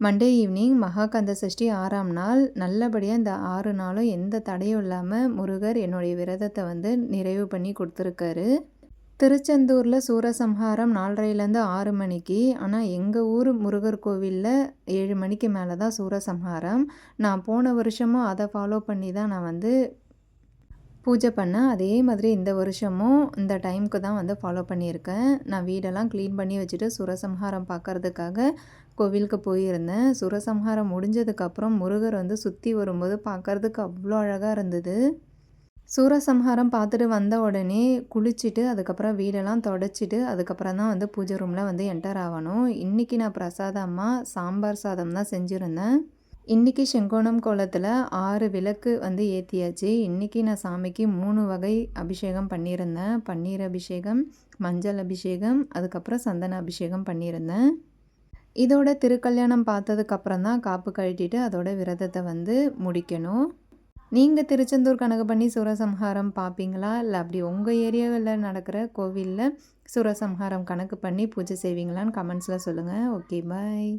Monday evening Mahakanda Sashti 6ஆம் நாள் நல்லபடியாக இந்த 6 நாளும் எந்த தடையும் இல்லாமல் முருகர் என்னுடைய விரதத்தை வந்து நிறைவு பண்ணி கொடுத்துருக்காரு. திருச்செந்தூரில் சூரசம்ஹாரம் 4:30லேருந்து 6 மணிக்கு. ஆனால் எங்கள் ஊர் முருகர் கோவிலில் 7 மணிக்கு மேலே தான் சூரசம்ஹாரம். நான் போன வருஷமும் அதை ஃபாலோ பண்ணி தான் நான் வந்து பூஜை பண்ணேன். அதே மாதிரி இந்த வருஷமும் இந்த டைமுக்கு தான் வந்து ஃபாலோ பண்ணியிருக்கேன். நான் வீடெல்லாம் க்ளீன் பண்ணி வச்சுட்டு சூரசம்ஹாரம் பார்க்கறதுக்காக கோவிலுக்கு போயிருந்தேன். சூரசம்ஹாரம் முடிஞ்சதுக்கப்புறம் முருகர் வந்து சுற்றி வரும்போது பார்க்கறதுக்கு அவ்வளோ அழகாக இருந்தது. சூரசம்ஹாரம் பார்த்துட்டு வந்த உடனே குளிச்சுட்டு அதுக்கப்புறம் வீடெல்லாம் தொடச்சிட்டு அதுக்கப்புறம் தான் வந்து பூஜை ரூமில் வந்து என்டர் ஆகணும். இன்றைக்கி நான் பிரசாதமாக சாம்பார் சாதம் தான் செஞ்சுருந்தேன். இன்றைக்கி செங்கோணம் கோலத்தில் 6 விளக்கு வந்து ஏற்றியாச்சு. இன்றைக்கி நான் சாமிக்கு 3 வகை அபிஷேகம் பண்ணியிருந்தேன். பன்னீர் அபிஷேகம், மஞ்சள் அபிஷேகம், அதுக்கப்புறம் சந்தன அபிஷேகம் பண்ணியிருந்தேன். இதோட திருக்கல்யாணம் பார்த்ததுக்கப்புறம் தான் காப்பு கழட்டிட்டு அதோட விரதத்தை வந்து முடிக்கணும். நீங்கள் திருச்செந்தூர் கணக்கு பண்ணி சூரசம்ஹாரம் பார்ப்பீங்களா? இல்லை அப்படி உங்கள் ஏரியாவில் நடக்கிற கோவிலில் சூரசம்ஹாரம் கணக்கு பண்ணி பூஜை செய்வீங்களான்னு கமெண்ட்ஸில் சொல்லுங்கள். ஓகே, பாய்.